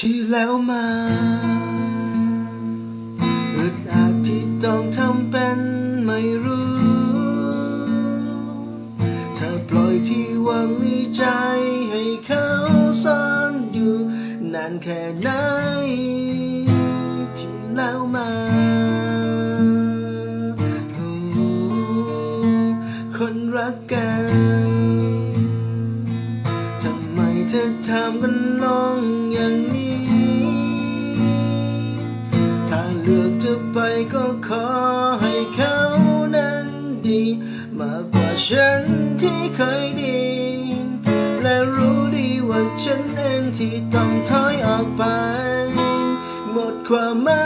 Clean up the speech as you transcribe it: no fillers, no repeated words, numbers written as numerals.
ที่แล้วมาอึดอัดที่ต้องทำเป็นไม่รู้ถ้าปล่อยที่วางในใจให้เขาซ่อนอยู่นานแค่ไหนที่แล้วมาคนรักกันทำไมเธอทำกันน้องอย่างนี้ถ้าเลือกจะไปก็ขอให้เขานั้นดีมากกว่าฉันที่เคยดีและรู้ดีว่าฉันเองที่ต้องถอยออกไปหมดความหมาย